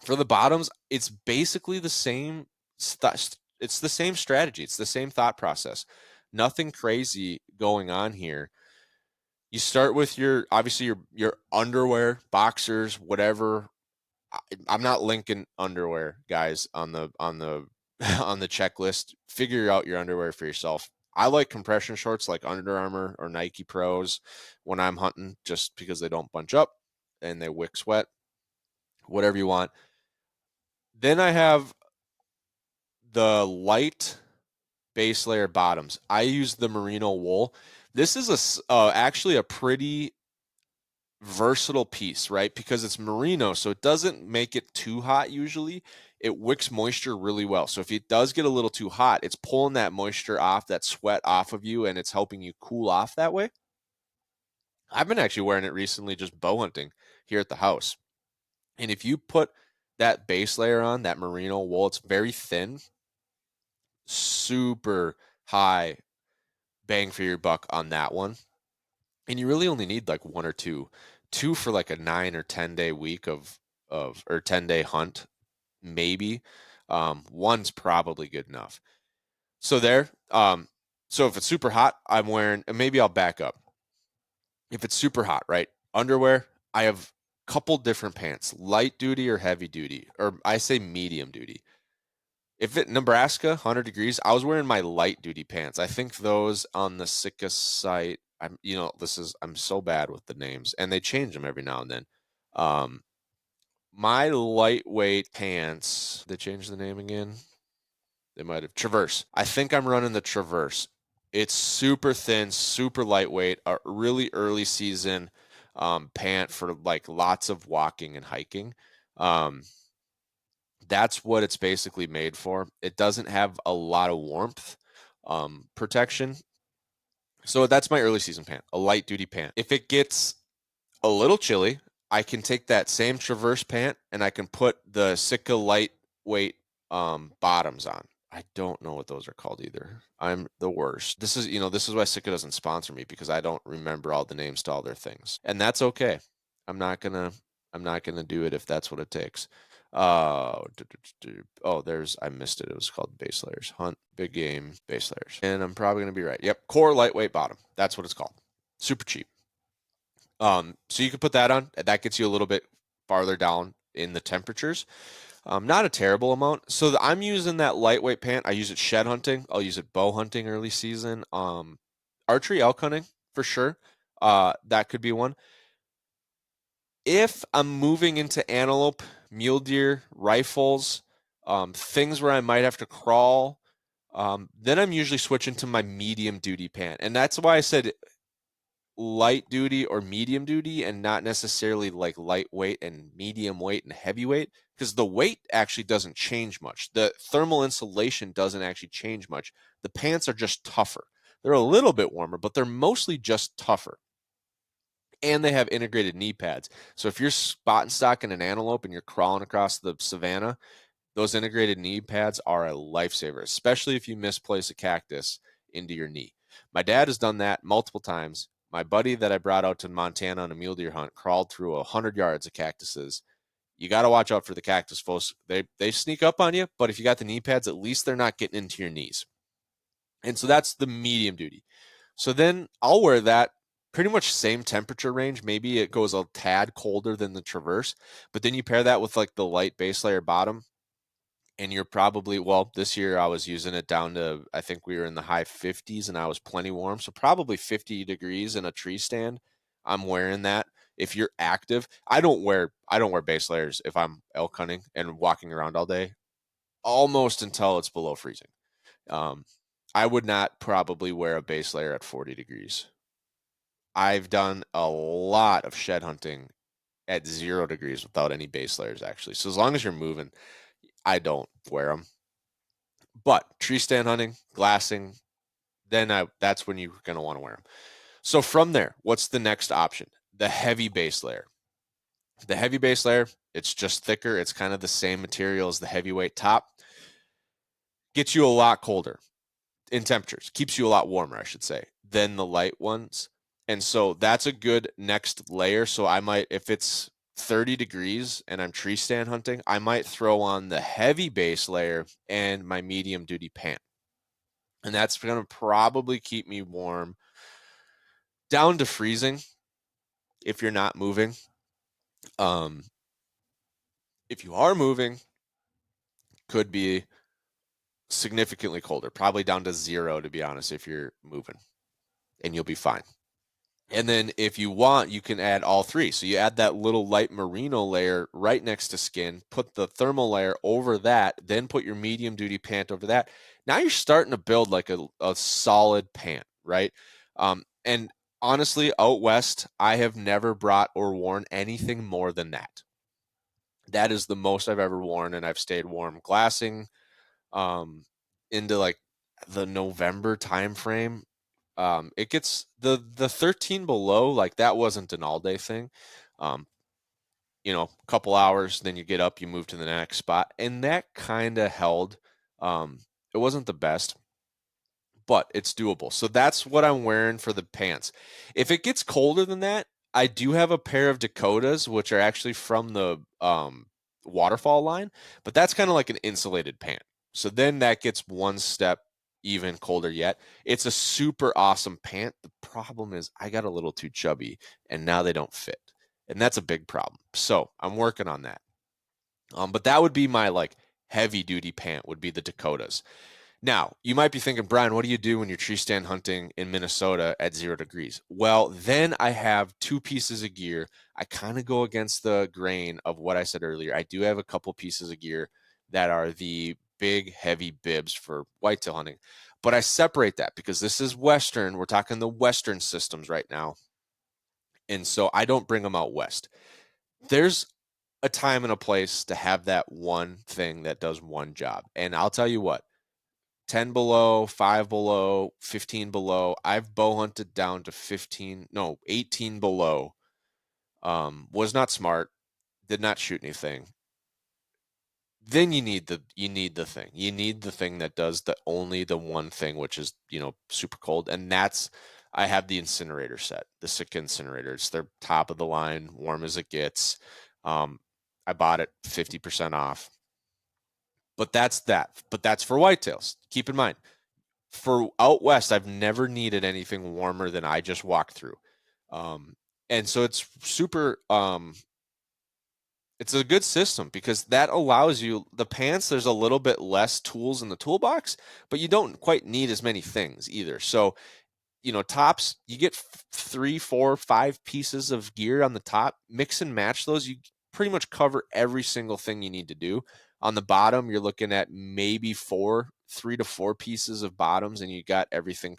For the bottoms, it's basically the same. It's the same strategy. It's the same thought process. Nothing crazy going on here. You start with obviously your underwear, boxers, whatever. I'm not linking underwear, guys, on the on the checklist. Figure out your underwear for yourself. I like compression shorts like Under Armour or Nike Pros when I'm hunting, just because they don't bunch up and they wick sweat. Whatever you want. Then I have the light base layer bottoms. I use the merino wool. This is actually a pretty versatile piece, right? Because it's merino, so it doesn't make it too hot usually. It wicks moisture really well. So if it does get a little too hot, it's pulling that moisture off, that sweat off of you, and it's helping you cool off that way. I've been actually wearing it recently just bow hunting here at the house. And if you put that base layer on, that merino wool, it's very thin, super high bang for your buck on that one. And you really only need like one or two for like a 9 or 10 day week or 10-day hunt, maybe. One's probably good enough. So so if it's super hot, I'm wearing, and maybe I'll back up. If it's super hot, right? Underwear, I have a couple different pants, light duty or heavy duty, or I say medium duty. If it Nebraska, 100 degrees, I was wearing my light duty pants. I think those on the Sitka site, I'm so bad with the names, and they change them every now and then. Um, my lightweight pants, they changed the name again. They might have Traverse. I think I'm running the Traverse. It's super thin, super lightweight, a really early season pant for like lots of walking and hiking. Um, that's what it's basically made for. It doesn't have a lot of warmth protection. So that's my early season pant, a light duty pant. If it gets a little chilly, I can take that same Traverse pant and I can put the Sitka lightweight bottoms on. I don't know what those are called either. I'm the worst. This is why Sitka doesn't sponsor me, because I don't remember all the names to all their things. And that's okay. I'm not gonna I'm not gonna do it if that's what it takes. I missed it. It was called Baselayers. Hunt Big Game Baselayers. And I'm probably gonna be right. Yep, Core Lightweight Bottom. That's what it's called. Super cheap. So you can put that on. That gets you a little bit farther down in the temperatures. Not a terrible amount. So I'm using that lightweight pant. I use it shed hunting. I'll use it bow hunting early season. Archery, elk hunting for sure. That could be one. If I'm moving into antelope, mule deer, rifles, things where I might have to crawl, then I'm usually switching to my medium duty pant. And that's why I said light duty or medium duty, and not necessarily like lightweight and medium weight and heavyweight, because the weight actually doesn't change much. The thermal insulation doesn't actually change much. The pants are just tougher. They're a little bit warmer, but they're mostly just tougher. And they have integrated knee pads. So if you're spot and stocking an antelope and you're crawling across the savanna, those integrated knee pads are a lifesaver, especially if you misplace a cactus into your knee. My dad has done that multiple times. My buddy that I brought out to Montana on a mule deer hunt crawled through 100 yards of cactuses. You got to watch out for the cactus, folks. They sneak up on you, but if you got the knee pads, at least they're not getting into your knees. And so that's the medium duty. So then I'll wear that pretty much same temperature range. Maybe it goes a tad colder than the Traverse, but then you pair that with like the light base layer bottom, and you're probably, well, this year I was using it down to, I think we were in the high 50s and I was plenty warm. So probably 50 degrees in a tree stand. I'm wearing that. If you're active, I don't wear base layers if I'm elk hunting and walking around all day, almost until it's below freezing. Um, I would not probably wear a base layer at 40 degrees. I've done a lot of shed hunting at 0 degrees without any base layers, actually. So as long as you're moving, I don't wear them. But tree stand hunting, glassing, that's when you're going to want to wear them. So from there, what's the next option? The heavy base layer. The heavy base layer, it's just thicker. It's kind of the same material as the heavyweight top. Gets you a lot colder in temperatures. Keeps you a lot warmer, I should say, than the light ones. And so that's a good next layer. So I might, if it's 30 degrees and I'm tree stand hunting, I might throw on the heavy base layer and my medium duty pant. And that's going to probably keep me warm down to freezing if you're not moving. Um, if you are moving, could be significantly colder, probably down to 0, to be honest, if you're moving, and you'll be fine. And then if you want, you can add all three. So you add that little light merino layer right next to skin, put the thermal layer over that, then put your medium duty pant over that. Now you're starting to build like a solid pant, right? And honestly, out west, I have never brought or worn anything more than that. That is the most I've ever worn, and I've stayed warm glassing into like the November time frame. It gets the 13 below, like that wasn't an all day thing. A couple hours, then you get up, you move to the next spot, and that kind of held. It wasn't the best, but it's doable. So that's what I'm wearing for the pants. If it gets colder than that, I do have a pair of Dakotas, which are actually from the waterfall line, but that's kind of like an insulated pant. So then that gets one step even colder yet. It's a super awesome pant. The problem is I got a little too chubby and now they don't fit. And that's a big problem. So I'm working on that. But that would be my like heavy duty pant would be the Dakotas. Now, you might be thinking, Brian, what do you do when you're tree stand hunting in Minnesota at 0 degrees? Well, then I have 2 pieces of gear. I kind of go against the grain of what I said earlier. I do have a couple pieces of gear that are the big, heavy bibs for whitetail hunting. But I separate that because this is Western. We're talking the Western systems right now. And so I don't bring them out west. There's a time and a place to have that one thing that does one job. And I'll tell you what, 10 below, 5 below, 15 below. I've bow hunted down to 18 below. Was not smart, did not shoot anything. Then you need the thing. You need the thing that does the one thing, which is, super cold. And that's I have the incinerator set, the Sitka incinerator. It's their top of the line, warm as it gets. I bought it 50% off. But that's that. But that's for whitetails. Keep in mind, for out west, I've never needed anything warmer than I just walked through. And so it's super, it's a good system because that allows you the pants. There's a little bit less tools in the toolbox, but you don't quite need as many things either. So, tops, you get 3, 4, 5 pieces of gear on the top, mix and match those. You pretty much cover every single thing you need to do. On the bottom, you're looking at maybe 3 to 4 pieces of bottoms, and you got everything